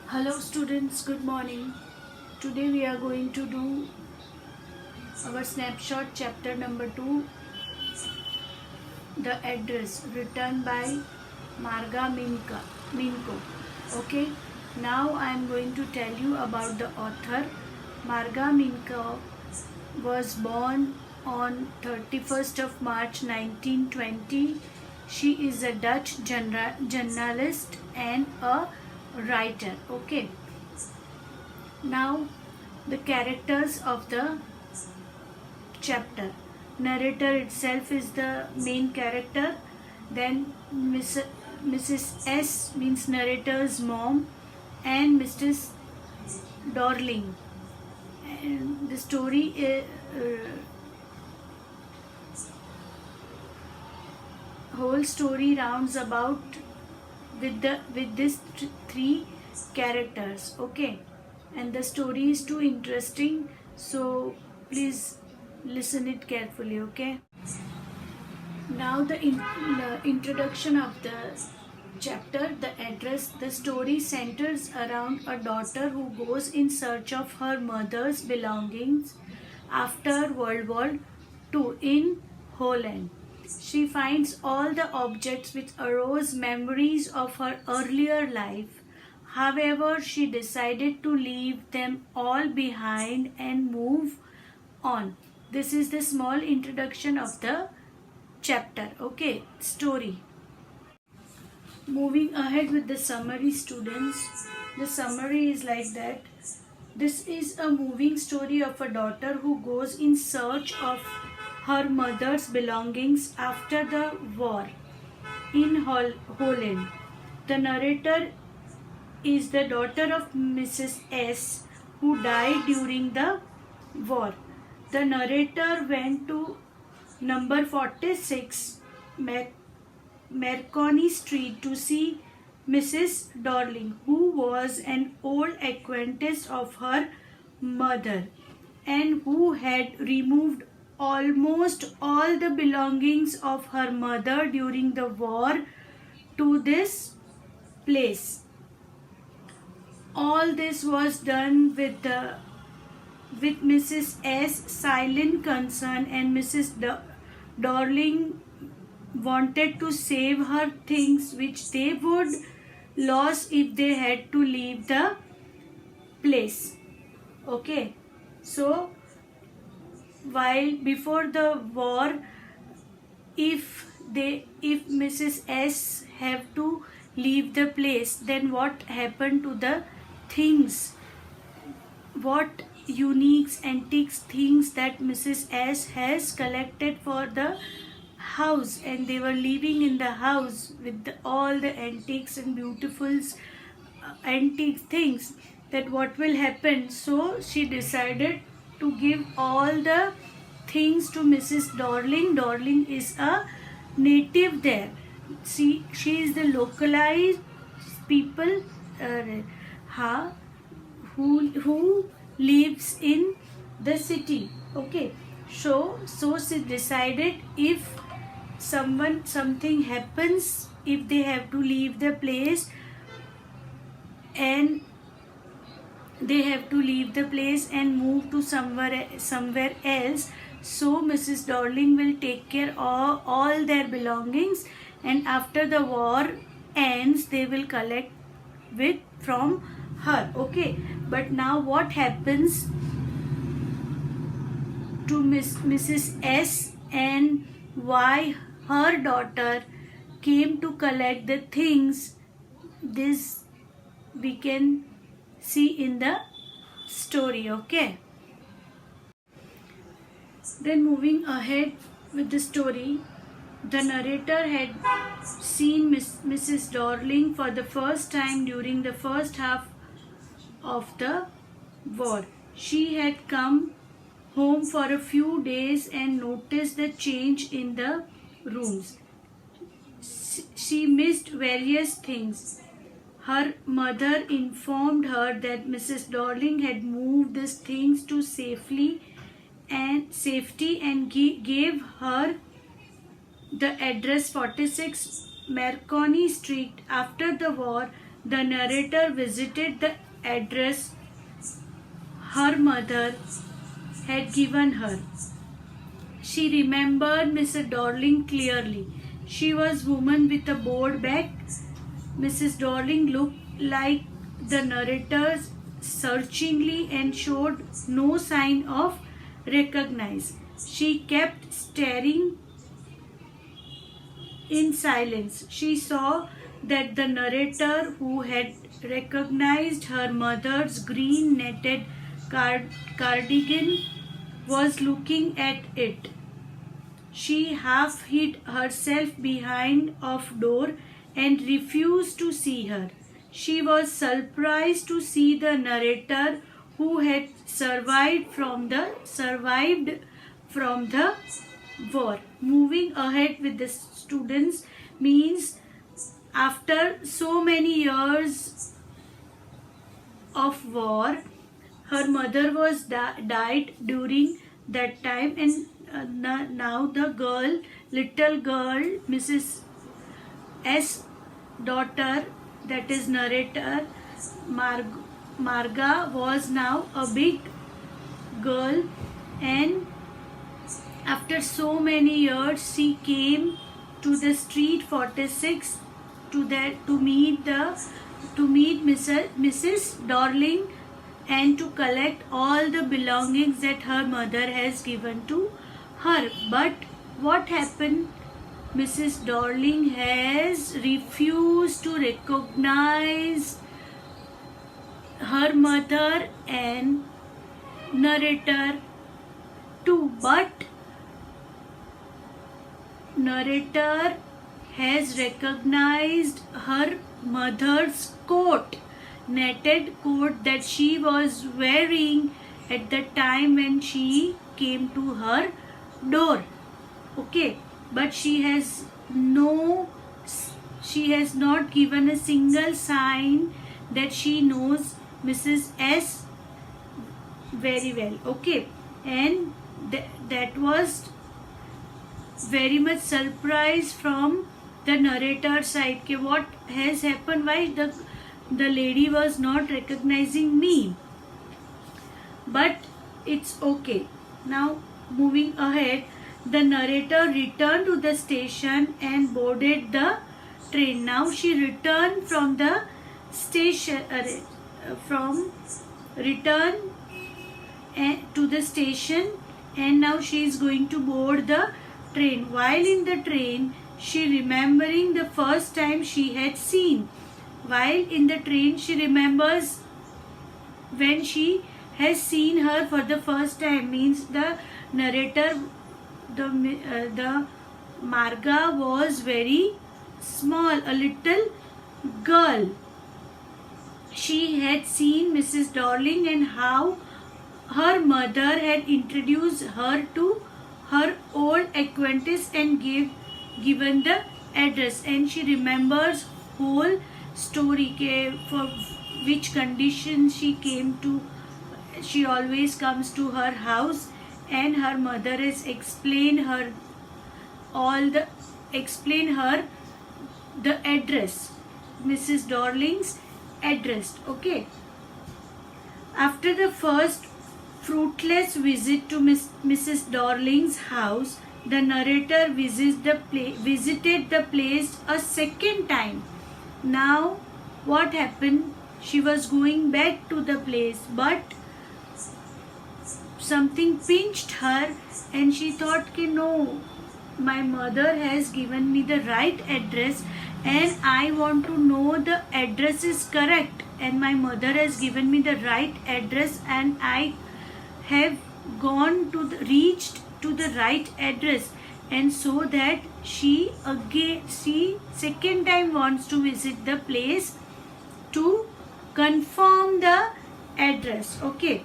Hello students, good morning. Today we are going to do our snapshot chapter number 2, the address written by Marga Minko. Okay, now I am going to tell you about the author. Marga Minko was born on 31st of March 1920. She is a Dutch journalist and a writer. Okay, now the characters of the chapter. Narrator itself is the main character. Then Mrs. S means narrator's mom, and Mrs. Dorling. And the story whole story rounds about with this three characters. Okay, and the story is too interesting, so please listen it carefully. Okay, now the introduction of the chapter, the address. The story centers around a daughter who goes in search of her mother's belongings after World War II in Holland. She finds all the objects which arose memories of her earlier life. However, she decided to leave them all behind and move on. This is the small introduction of the chapter. Okay, story. Moving ahead with the summary, students. The summary is like that. This is a moving story of a daughter who goes in search of her mother's belongings after the war in Holland. The narrator is the daughter of Mrs. S, who died during the war. The narrator went to number 46 Marconi Street to see Mrs. Dorling, who was an old acquaintance of her mother and who had removed almost all the belongings of her mother during the war to this place. All this was done with Mrs. S silent concern, and Mrs. Dorling wanted to save her things which they would lose if they had to leave the place. Okay, so while before the war, if Mrs. S have to leave the place, then what happened to the things, what unique antiques things that Mrs. S has collected for the house, and they were living in the house with all the antiques and beautiful antique things, that what will happen. So she decided to give all the things to Mrs. Dorling. Dorling is a native there. She is the localized people who lives in the city. Okay, so she decided, if something happens, if they have to leave the place and move to somewhere else, so Mrs. Dorling will take care of all their belongings, and after the war ends they will collect from her. Okay, but now what happens to Mrs. S, and why her daughter came to collect the things, this we can see in the story. Okay, then moving ahead with the story, the narrator had seen Mrs. Dorling for the first time during the first half of the war. She had come home for a few days and noticed the change in the rooms. She missed various things. Her mother informed her that Mrs. Dorling had moved these things to safety and gave her the address 46 Marconi Street. After the war, the narrator visited the address her mother had given her. She remembered Mrs. Darling clearly. She was a woman with a bowed back. Mrs. Darling looked like the narrator searchingly and showed no sign of recognize. She kept staring in silence. She saw that the narrator, who had recognized her mother's green netted cardigan, was looking at it. She half hid herself behind of door and refused to see her. She was surprised to see the narrator, who had survived from the war. Moving ahead with the students means after so many years of war, her mother was died during that time, and now the little girl, Mrs. S. daughter, that is narrator Marga, was now a big girl, and after so many years she came to the street 46 to meet Mrs. Darling and to collect all the belongings that her mother has given to her. But what happened? Mrs. Darling has refused to recognize her mother and narrator too. But narrator has recognized her mother's coat, netted coat that she was wearing at the time when she came to her door. Okay, but she has not given a single sign that she knows Mrs. S very well. Okay, and that was very much surprise from the narrator side. Okay, what has happened? Why the lady was not recognizing me? But it's okay. Now moving ahead, the narrator returned to the station and boarded the train. Now she returned from the station, to the station, and now she is going to board the train. While in the train, she remembering the first time she had seen. While in the train, she remembers when she has seen her for the first time. Means the narrator, the Marga was very small, a little girl. She had seen Mrs. Darling and how her mother had introduced her to her old acquaintance and given the address, and she remembers whole story for which condition she came to. She always comes to her house, and her mother has explained her the address, Mrs. Darling's address. Okay, after the first fruitless visit to Mrs. Darling's house, the narrator visited the place a second time. Now what happened? She was going back to the place, but something pinched her and she thought, no, my mother has given me the right address and I want to know the address is correct, and my mother has given me the right address and I have reached to the right address, and so that she second time wants to visit the place to confirm the address. Okay,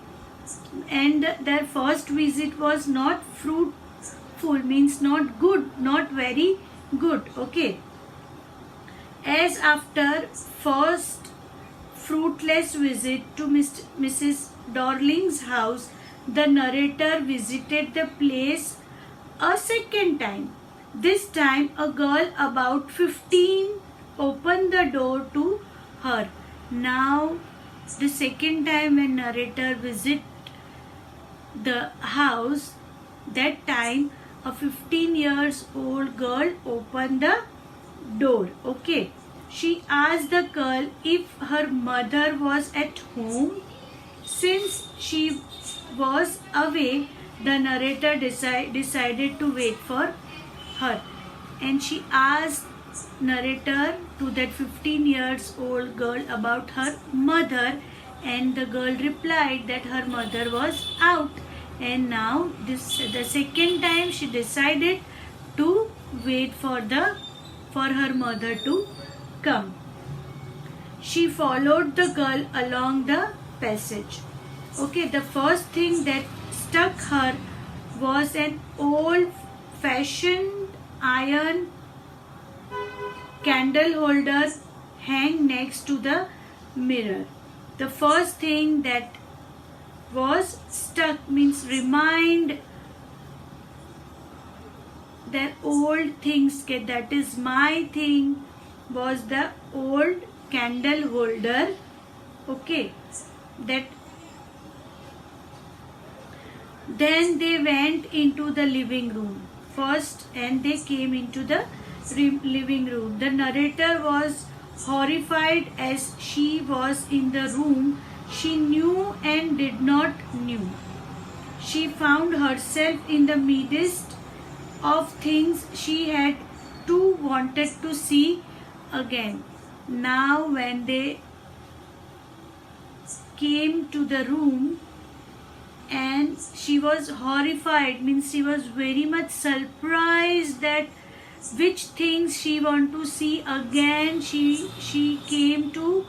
and their first visit was not fruitful, means not good, not very good. Okay, as after first fruitless visit to Mrs. Darling's house, the narrator visited the place a second time. This time a girl about 15 opened the door to her. Now the second time when narrator visit the house, that time a 15 years old girl opened the door. Okay, she asked the girl if her mother was at home. Since she was away, the narrator decided to wait for her, and she asked narrator to that 15 years old girl about her mother, and the girl replied that her mother was out. And now the second time she decided to wait for her mother to come. She followed the girl along the passage. Okay, the first thing that struck her was an old fashioned iron candle holder hang next to the mirror. The first thing that was stuck means remind that old things, that is my thing, was the old candle holder. Okay, that then they went into the living room first, and they came into the living room. The narrator was horrified as she was in the room she knew and did not knew. She found herself in the midst of things she had too wanted to see again. Now when they came to the room, and she was horrified, means she was very much surprised that which things she want to see again. She came to,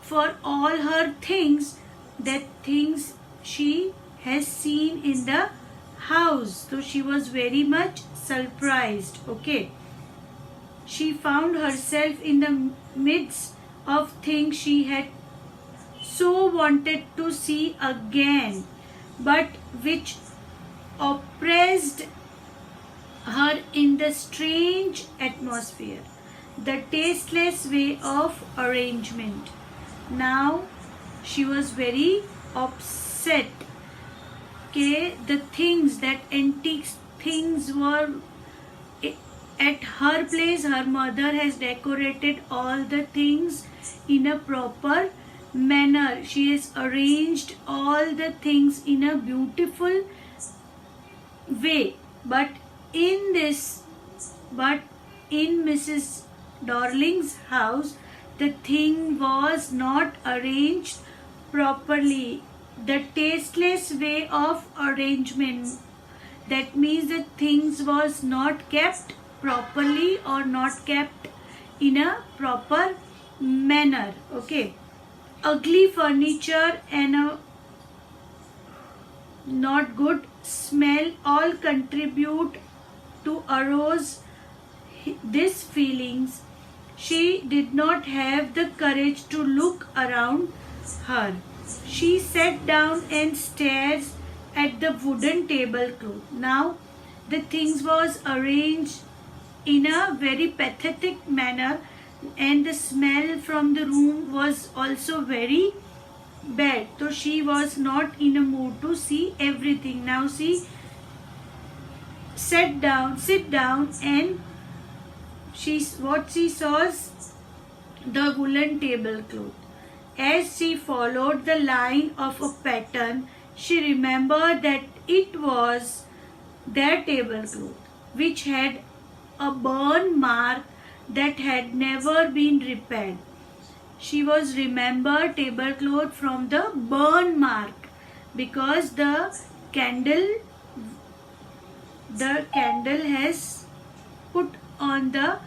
for all her things, that things she has seen in the house. So she was very much surprised. Okay, she found herself in the midst of things she had so wanted to see again, but which oppressed her in the strange atmosphere, the tasteless way of arrangement. Now she was very upset. Okay, the things, that antique things were at her place. Her mother has decorated all the things in a proper manner. She has arranged all the things in a beautiful way, but in Mrs. Darling's house, the thing was not arranged properly. The tasteless way of arrangement, that means the things was not kept properly or not kept in a proper manner. Okay, ugly furniture and a not good smell all contribute to arouse these feelings. She did not have the courage to look around her. She sat down and stared at the wooden tablecloth. Now the things was arranged in a very pathetic manner, and the smell from the room was also very bad. So she was not in a mood to see everything. Now she sit down, and what she saw is the woolen tablecloth. As she followed the line of a pattern, she remembered that it was their tablecloth, which had a burn mark that had never been repaired. She was remembered tablecloth from the burn mark, because the candle has put on the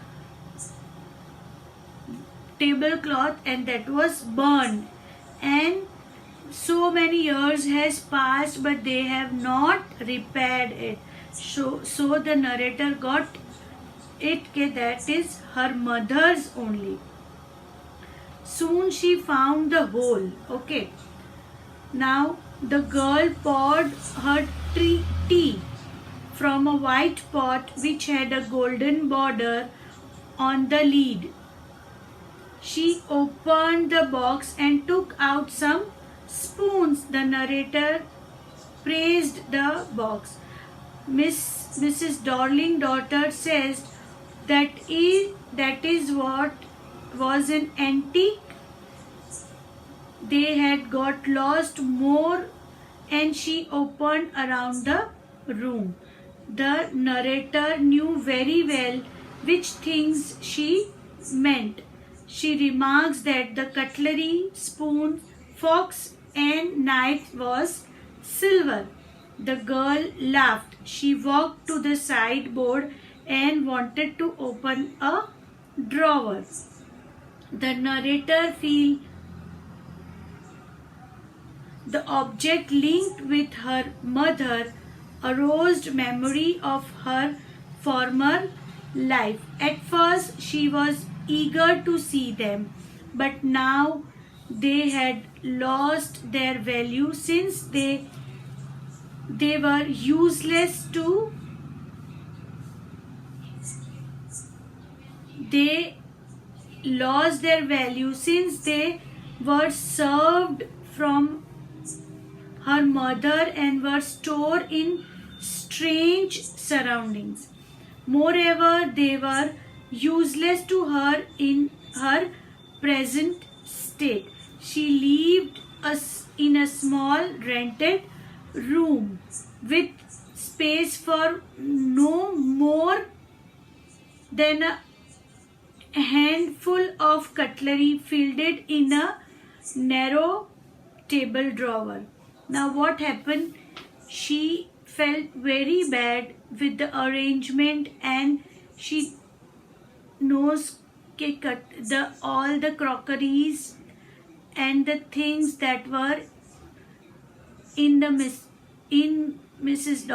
tablecloth, and that was burned, and so many years has passed, but they have not repaired it. So the narrator got it that is her mother's only. Soon she found the hole. Okay, now the girl poured her tea from a white pot which had a golden border on the lid. She opened the box and took out some spoons. The narrator praised the box. Mrs. Darling daughter says that is what was an antique. They had got lost more, and she opened around the room. The narrator knew very well which things she meant. She remarks that the cutlery, spoon, forks, and knife was silver. The girl laughed. She walked to the sideboard and wanted to open a drawer. The narrator feels the object linked with her mother aroused memory of her former life. At first, she was eager to see them, but now they had lost their value since they were useless to they lost their value since they were served from her mother and were stored in strange surroundings. Moreover, they were useless to her in her present state. She lived in a small rented room with space for no more than a handful of cutlery filled in a narrow table drawer. Now what happened? She felt very bad with the arrangement, and she knows all the crockeries and the things that were in Mrs.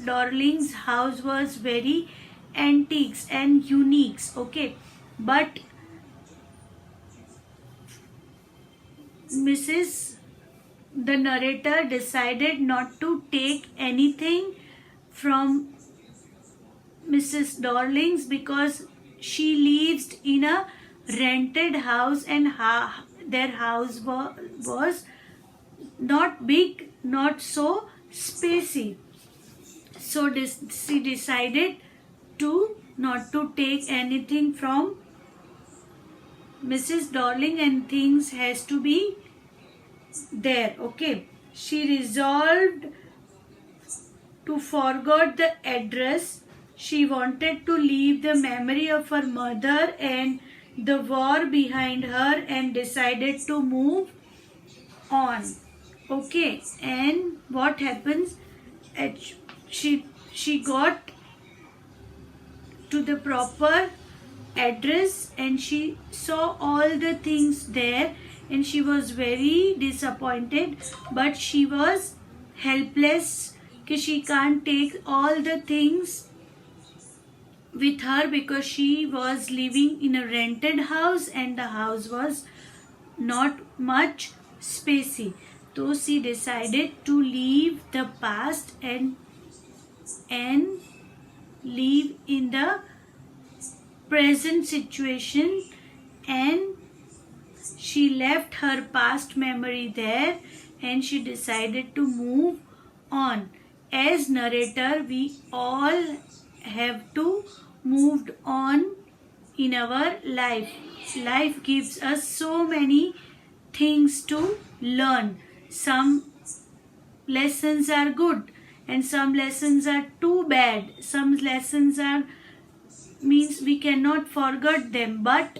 Darling's house was very antiques and uniques. Okay, but the narrator decided not to take anything from Mrs. Darling's because she lives in a rented house, and their house was not big, not so spacey. So she decided to not to take anything from Mrs. Darling, and things has to be there. Okay, she resolved to forget the address. She wanted to leave the memory of her mother and the war behind her and decided to move on. Okay, and what happens? She got to the proper address and she saw all the things there, and she was very disappointed, but she was helpless because she can't take all the things with her because she was living in a rented house and the house was not much spacey. So she decided to leave the past and live in the present situation, and she left her past memory there and she decided to move on. As narrator, we all have to move on in our life. Life gives us so many things to learn. Some lessons are good and some lessons are too bad. Some lessons are means we cannot forget them, but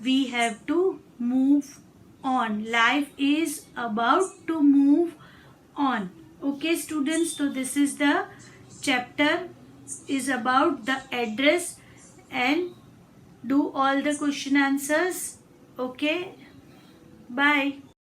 we have to move on. Life is about to move on. Okay students, so this is the chapter is about the address, and do all the question answers. Okay, bye.